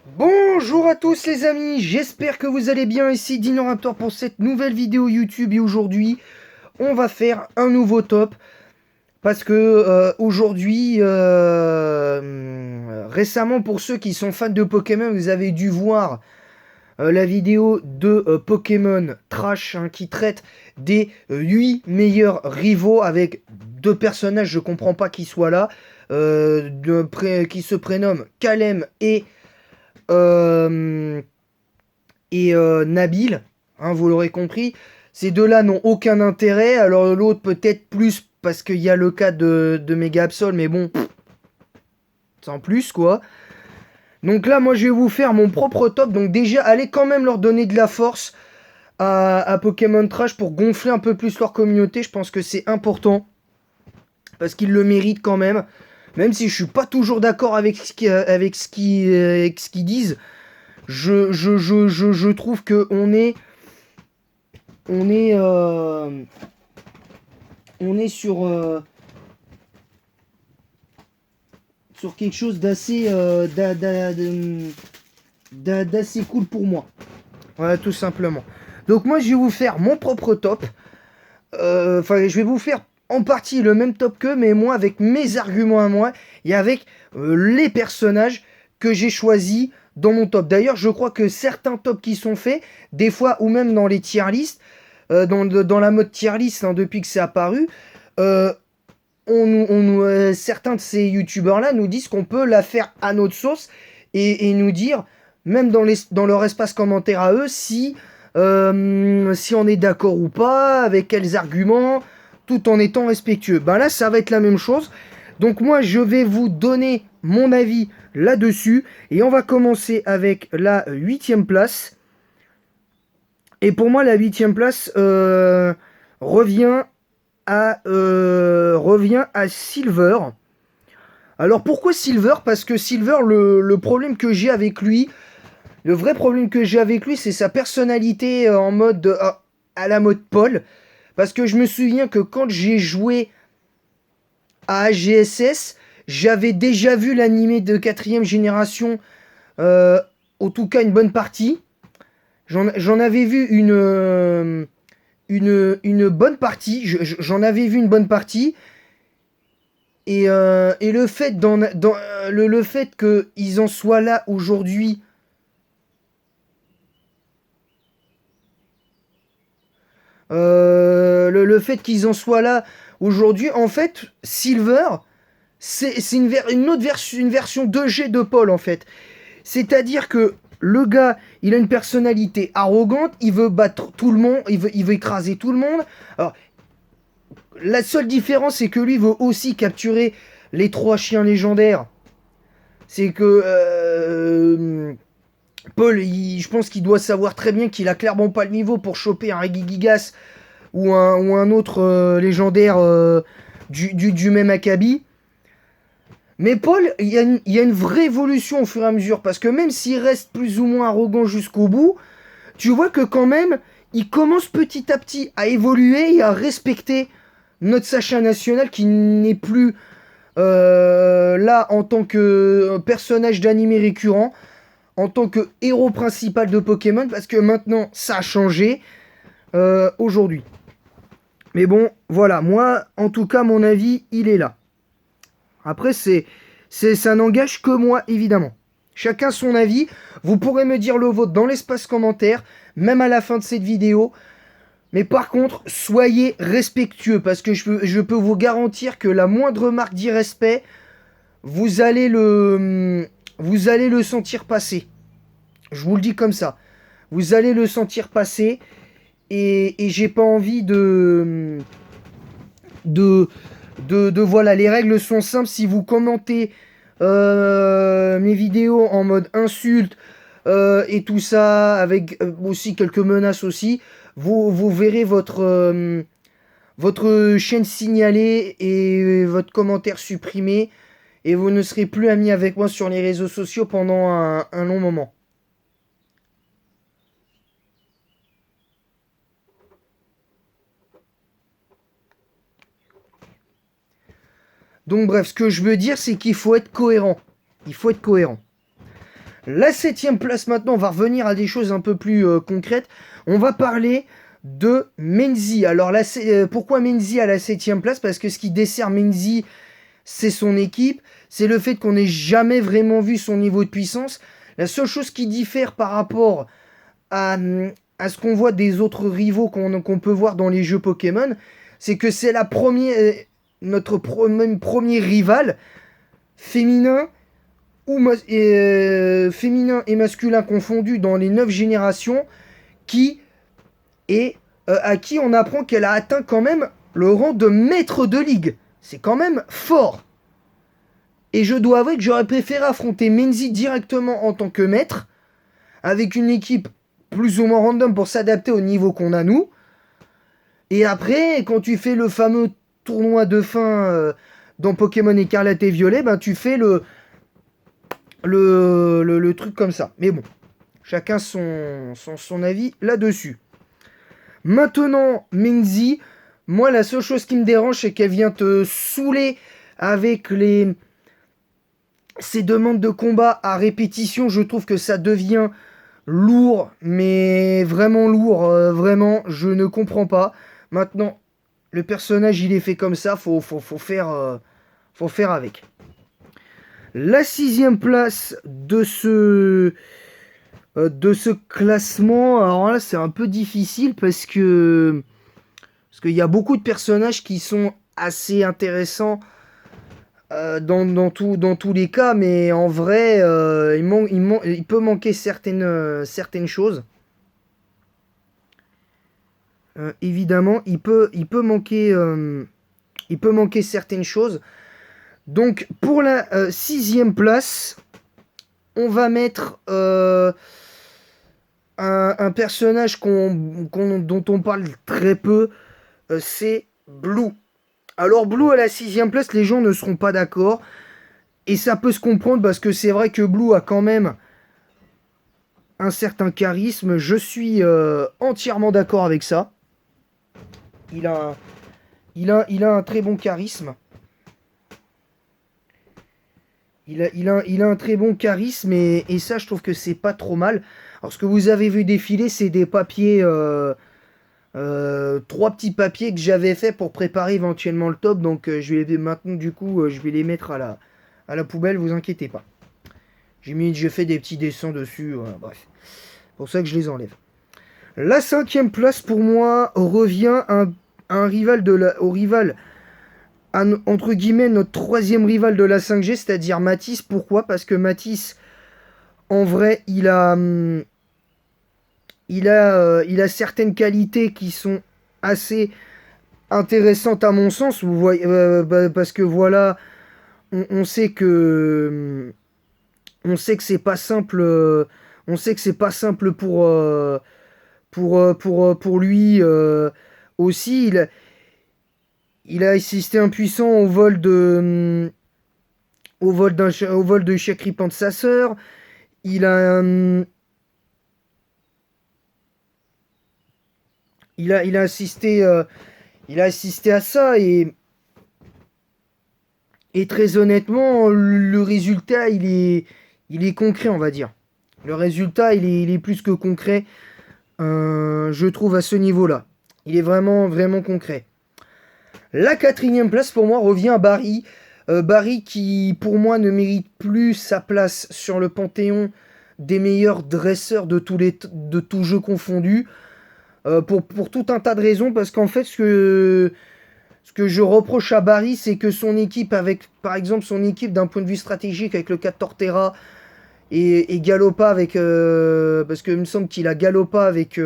Bonjour à tous les amis, j'espère que vous allez bien, ici Dinoraptor pour cette nouvelle vidéo YouTube et aujourd'hui on va faire un nouveau top parce que aujourd'hui, récemment pour ceux qui sont fans de Pokémon, vous avez dû voir la vidéo de Pokémon Trash hein, qui traite des 8 meilleurs rivaux avec deux personnages, je comprends pas qui soient là, qui se prénomment Kalem euh, Nabil, hein, vous l'aurez compris. Ces deux-là n'ont aucun intérêt, alors l'autre peut-être plus parce qu'il y a le cas de Mega Absol, mais bon, sans plus quoi. Donc là, moi je vais vous faire mon propre top, donc déjà, allez quand même leur donner de la force à Pokémon Trash pour gonfler un peu plus leur communauté, je pense que c'est important, parce qu'ils le méritent quand même si je suis pas toujours d'accord avec ce qu'ils disent, je trouve que on est, euh, on est sur quelque chose d'assez d'assez cool pour moi. Voilà, tout simplement. Donc moi, je vais vous faire mon propre top. Enfin, je vais vous faire en partie le même top qu'eux, mais moi, avec mes arguments à moi, et avec les personnages que j'ai choisis dans mon top. D'ailleurs, je crois que certains tops qui sont faits, des fois, ou même dans les tier list, dans la mode tier list, hein, depuis que c'est apparu, euh, certains de ces youtubeurs-là nous disent qu'on peut la faire à notre sauce et nous dire, même dans leur espace commentaire à eux, si on est d'accord ou pas, avec quels arguments, tout en étant respectueux. Ben là, ça va être la même chose. Donc moi, je vais vous donner mon avis là-dessus. Et on va commencer avec la 8e place. Et pour moi, la 8e place revient revient à Silver. Alors pourquoi Silver? Parce que Silver, le problème que j'ai avec lui, le vrai problème que j'ai avec lui, c'est sa personnalité en mode à la mode Paul. Parce que je me souviens que quand j'ai joué à AGSS, j'avais déjà vu l'animé de 4ème génération, euh, en tout cas une bonne partie. J'en avais vu une bonne partie. J'en avais vu une bonne partie. Et le fait, le fait qu'ils en soient là aujourd'hui, le fait qu'ils en soient là aujourd'hui, en fait, Silver, c'est une autre version, une version 2G de Paul, en fait. C'est-à-dire que le gars, il a une personnalité arrogante, il veut battre tout le monde, il veut écraser tout le monde. Alors, la seule différence, c'est que lui veut aussi capturer les 3 chiens légendaires. C'est que Paul, je pense qu'il doit savoir très bien qu'il a clairement pas le niveau pour choper un Regigigas ou un autre légendaire du même acabit. Mais Paul, il y a une vraie évolution au fur et à mesure. Parce que même s'il reste plus ou moins arrogant jusqu'au bout, tu vois que quand même, il commence petit à petit à évoluer et à respecter notre Sacha national qui n'est plus là en tant que personnage d'animé récurrent, en tant que héros principal de Pokémon, parce que maintenant ça a changé aujourd'hui. Mais bon, voilà, moi, en tout cas, mon avis, il est là. Après, ça n'engage que moi, évidemment. Chacun son avis. Vous pourrez me dire le vôtre dans l'espace commentaire, même à la fin de cette vidéo. Mais par contre, soyez respectueux, parce que je peux vous garantir que la moindre marque d'irrespect, vous allez le sentir passer. Je vous le dis comme ça. Vous allez le sentir passer. Et j'ai pas envie voilà, les règles sont simples. Si vous commentez mes vidéos en mode insulte et tout ça, avec aussi quelques menaces aussi, vous verrez votre chaîne signalée et votre commentaire supprimé. Et vous ne serez plus amis avec moi sur les réseaux sociaux pendant un long moment. Donc bref, ce que je veux dire, c'est qu'il faut être cohérent. Il faut être cohérent. La 7e place maintenant, on va revenir à des choses un peu plus concrètes. On va parler de Menzi. Alors pourquoi Menzi à la 7e place? Parce que ce qui dessert Menzi, c'est son équipe. C'est le fait qu'on n'ait jamais vraiment vu son niveau de puissance. La seule chose qui diffère par rapport à ce qu'on voit des autres rivaux qu'on peut voir dans les jeux Pokémon, c'est que c'est notre premier rival féminin féminin et masculin confondus dans les 9 générations qui est à qui on apprend qu'elle a atteint quand même le rang de maître de ligue. C'est quand même fort. Et je dois avouer que j'aurais préféré affronter Menzi directement en tant que maître, avec une équipe plus ou moins random pour s'adapter au niveau qu'on a nous. Et après, quand tu fais le fameux tournoi de fin dans Pokémon Écarlate et Violet, ben tu fais le truc comme ça. Mais bon, chacun son avis là-dessus. Maintenant, Menzi, moi la seule chose qui me dérange, c'est qu'elle vient te saouler avec ces demandes de combat à répétition. Je trouve que ça devient lourd, mais vraiment lourd, vraiment, je ne comprends pas. Maintenant, le personnage il est fait comme ça, faut faire avec. La 6e place de ce classement, alors là c'est un peu difficile parce qu'il y a beaucoup de personnages qui sont assez intéressants dans tous les cas, mais en vrai il peut manquer certaines choses. Évidemment, il peut manquer certaines choses. Donc pour la 6e place, on va mettre un personnage dont on parle très peu, c'est Blue. Alors Blue à la 6e place, les gens ne seront pas d'accord. Et ça peut se comprendre parce que c'est vrai que Blue a quand même un certain charisme. Je suis entièrement d'accord avec ça. Il a un très bon charisme. Il a un très bon charisme et ça, je trouve que c'est pas trop mal. Alors, ce que vous avez vu défiler, c'est des papiers, 3 petits papiers que j'avais fait pour préparer éventuellement le top. Donc, maintenant, du coup, je vais les mettre à la poubelle, vous inquiétez pas. J'ai fait des petits dessins dessus, bref. C'est pour ça que je les enlève. La 5e place, pour moi, revient à un rival au rival entre guillemets notre 3e rival de la 5G, c'est-à-dire Matisse. Pourquoi? Parce que Matisse, en vrai, il a certaines qualités qui sont assez intéressantes à mon sens. Vous voyez, parce que voilà, on sait que c'est pas simple. On sait que c'est pas simple pour lui aussi. Il a assisté impuissant au vol de Chakripan de sa sœur. Il a assisté à ça et très honnêtement, le résultat il est concret, on va dire. Le résultat il est plus que concret, je trouve, à ce niveau-là. Il est vraiment vraiment concret. La 4e place pour moi revient à Barry. Barry qui pour moi ne mérite plus sa place sur le panthéon des meilleurs dresseurs de tous jeux confondus. Pour tout un tas de raisons, parce qu'en fait ce que je reproche à Barry, c'est que son équipe, par exemple son équipe d'un point de vue stratégique avec le 4 Torterra et Galopa avec parce qu'il me semble qu'il a Galopa avec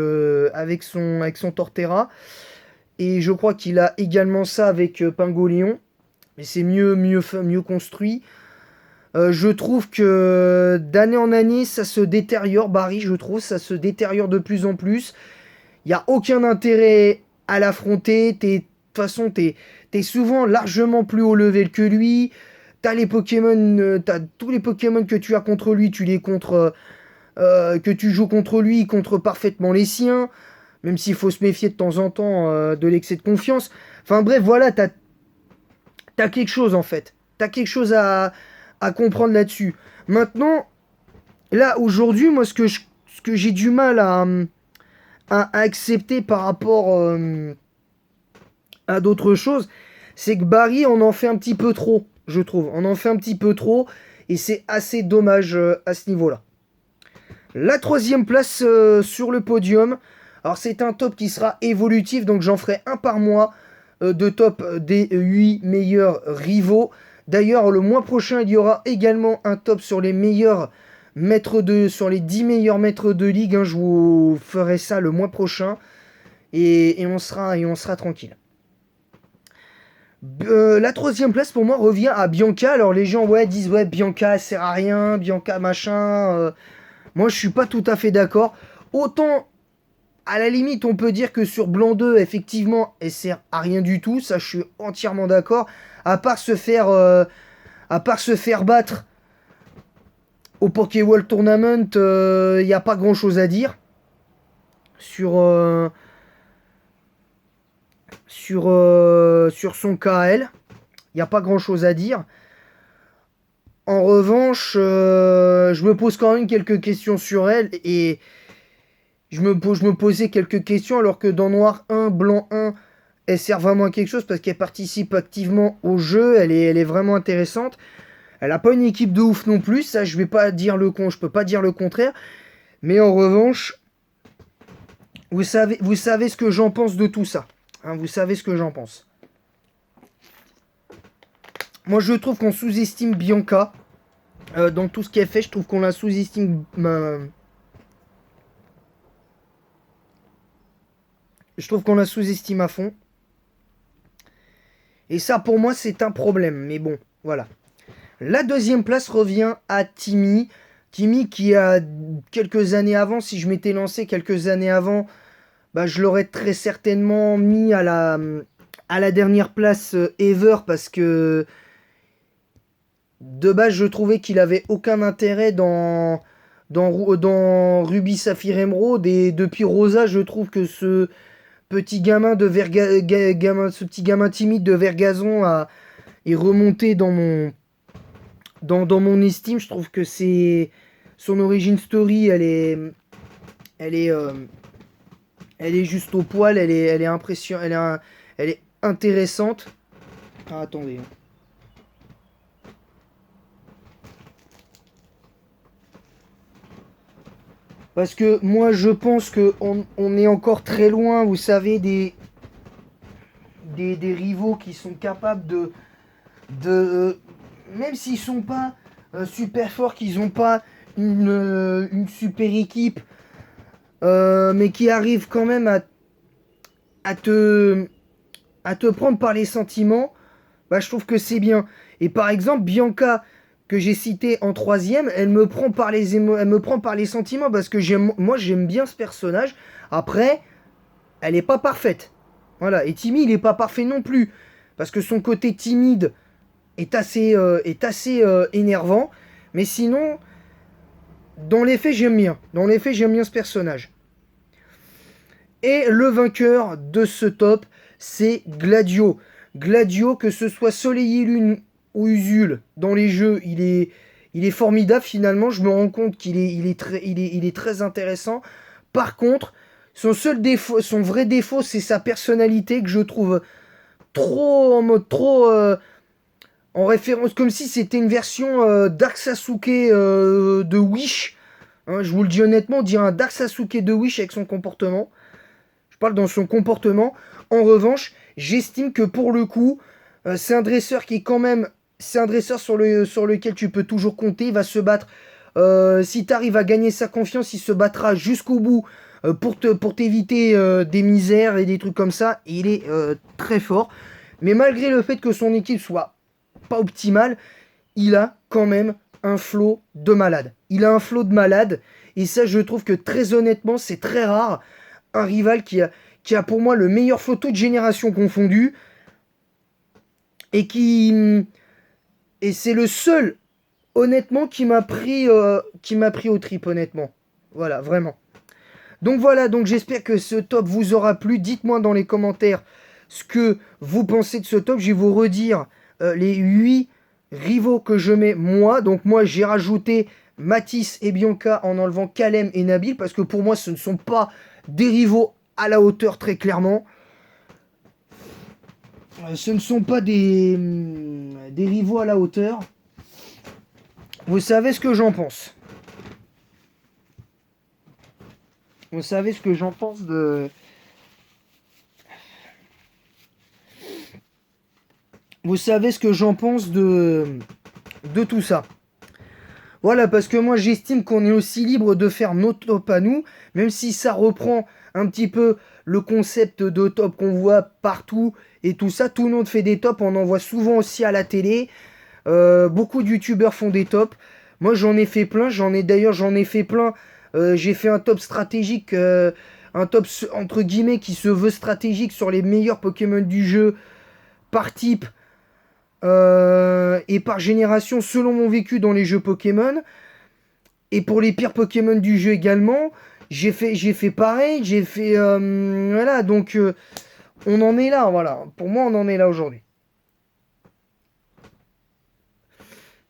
son Torterra. Et je crois qu'il a également ça avec Pingoléon. Mais c'est mieux construit. Je trouve que d'année en année, ça se détériore. Barry, je trouve, ça se détériore de plus en plus. Il n'y a aucun intérêt à l'affronter. De toute façon, t'es souvent largement plus haut level que lui. T'as tous les Pokémon que tu as contre lui, que tu joues contre lui, il contre parfaitement les siens. Même s'il faut se méfier de temps en temps de l'excès de confiance. Enfin bref, voilà, t'as quelque chose en fait. T'as quelque chose à comprendre là-dessus. Maintenant, Là, aujourd'hui, moi, ce que j'ai du mal à accepter par rapport à d'autres choses, c'est que Barry, on en fait un petit peu trop, je trouve. On en fait un petit peu trop, et c'est assez dommage à ce niveau-là. La troisième place sur le podium. Alors c'est un top qui sera évolutif, donc j'en ferai un par mois de top des 8 meilleurs rivaux. D'ailleurs, le mois prochain, il y aura également un top sur les meilleurs sur les 10 meilleurs maîtres de ligue. Hein. Je vous ferai ça le mois prochain et on sera tranquille. La troisième place pour moi revient à Bianca. Alors les gens disent ouais Bianca elle sert à rien, Bianca machin. Moi je suis pas tout à fait d'accord. Autant à la limite on peut dire que sur Blanc 2 effectivement elle sert à rien du tout. Ça je suis entièrement d'accord. À part se faire battre au Poké World Tournament, il n'y a pas grand chose à dire sur sur son KL. Il n'y a pas grand chose à dire. En revanche, je me pose quand même quelques questions sur elle et je me posais quelques questions alors que dans Noir 1, Blanc 1, elle sert vraiment à quelque chose parce qu'elle participe activement au jeu, elle est vraiment intéressante. Elle n'a pas une équipe de ouf non plus, ça je vais pas dire je peux pas dire le contraire. Mais en revanche, vous savez ce que j'en pense de tout ça. Hein, vous savez ce que j'en pense. Moi je trouve qu'on sous-estime Bianca. Dans tout ce qu'elle fait, je trouve qu'on la sous-estime. Je trouve qu'on la sous-estime à fond. Et ça, pour moi, c'est un problème. Mais bon, voilà. La deuxième place revient à Timmy. Timmy qui a quelques années avant, si je m'étais lancé quelques années avant, bah, je l'aurais très certainement mis à la dernière place ever parce que de base, je trouvais qu'il avait aucun intérêt dans Ruby Saphir Emerald. Et depuis Rosa, je trouve que ce petit gamin timide de Vergazon est remonté dans mon estime. Je trouve que c'est son origin story, elle est, euh, elle est juste au poil, elle est impressionnante, elle est intéressante. Ah, attendez. Parce que moi, je pense que on est encore très loin, vous savez, des rivaux qui sont capables même s'ils sont pas super forts, qu'ils n'ont pas une super équipe, mais qui arrivent quand même à te, à te prendre par les sentiments, bah, je trouve que c'est bien. Et par exemple, Bianca, que j'ai cité en troisième, elle me prend par les sentiments parce que moi j'aime bien ce personnage. Après, elle n'est pas parfaite. Voilà. Et Timmy, il n'est pas parfait non plus. Parce que son côté timide est assez énervant. Mais sinon, dans les faits, j'aime bien. Dans les faits, j'aime bien ce personnage. Et le vainqueur de ce top, c'est Gladio. Gladio, que ce soit Soleil et Lune ou Usul dans les jeux, il est formidable finalement. Je me rends compte il est très intéressant. Par contre, son vrai défaut, c'est sa personnalité que je trouve trop en référence, comme si c'était une version Dark Sasuke de Wish. Hein, je vous le dis honnêtement, on dirait un Dark Sasuke de Wish avec son comportement. Je parle dans son comportement. En revanche, j'estime que pour le coup, c'est un dresseur qui est quand même... C'est un dresseur sur lequel tu peux toujours compter. Il va se battre. Si tu arrives à gagner sa confiance, il se battra jusqu'au bout pour t'éviter des misères et des trucs comme ça. Et il est très fort. Mais malgré le fait que son équipe soit pas optimale, il a quand même un flot de malade. Il a un flot de malade. Et ça, je trouve que très honnêtement, c'est très rare. Un rival qui a pour moi le meilleur flot toute génération confondue. Et et c'est le seul, honnêtement, qui m'a pris au trip, honnêtement. Voilà, vraiment. Donc voilà, donc j'espère que ce top vous aura plu. Dites-moi dans les commentaires ce que vous pensez de ce top. Je vais vous redire les 8 rivaux que je mets moi. Donc moi, j'ai rajouté Matisse et Bianca en enlevant Kalem et Nabil, parce que pour moi, ce ne sont pas des rivaux à la hauteur, très clairement. Ce ne sont pas des rivaux à la hauteur. Vous savez ce que j'en pense. Vous savez ce que j'en pense de... Vous savez ce que j'en pense de tout ça. Voilà, parce que moi j'estime qu'on est aussi libre de faire nos tops à nous, même si ça reprend un petit peu le concept de top qu'on voit partout et tout ça. Tout le monde fait des tops, on en voit souvent aussi à la télé. Beaucoup de youtubeurs font des tops. Moi j'en ai fait plein, j'en ai fait plein. J'ai fait un top stratégique, un top entre guillemets qui se veut stratégique sur les meilleurs Pokémon du jeu par type. Et par génération selon mon vécu dans les jeux Pokémon. Et pour les pires Pokémon du jeu également, j'ai fait pareil, j'ai fait... voilà, donc on en est là, voilà. Pour moi, on en est là aujourd'hui.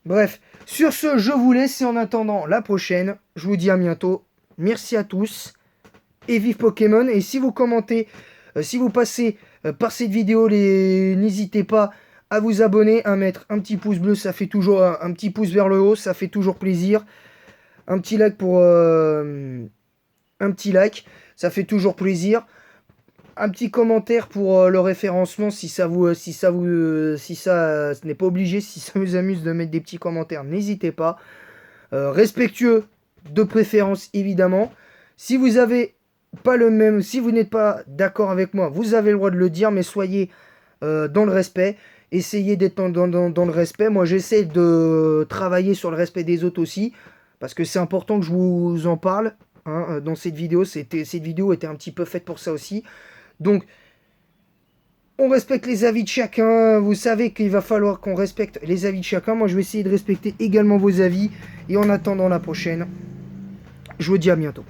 Bref, sur ce, je vous laisse et en attendant la prochaine, je vous dis à bientôt. Merci à tous et vive Pokémon. Et si vous commentez, si vous passez par cette vidéo, n'hésitez pas à vous abonner, à mettre un petit pouce bleu, ça fait toujours un petit pouce vers le haut, ça fait toujours plaisir. Un petit like pour un petit like, ça fait toujours plaisir. Un petit commentaire pour le référencement si ça ce n'est pas obligé, si ça vous amuse de mettre des petits commentaires, n'hésitez pas. Respectueux de préférence évidemment. Si vous avez pas le même, si vous n'êtes pas d'accord avec moi, vous avez le droit de le dire, mais soyez dans le respect. Essayez d'être dans le respect. Moi, j'essaie de travailler sur le respect des autres aussi, parce que c'est important que je vous en parle hein, dans cette vidéo. Cette vidéo était un petit peu faite pour ça aussi. Donc, on respecte les avis de chacun. Vous savez qu'il va falloir qu'on respecte les avis de chacun. Moi, je vais essayer de respecter également vos avis. Et en attendant la prochaine, je vous dis à bientôt.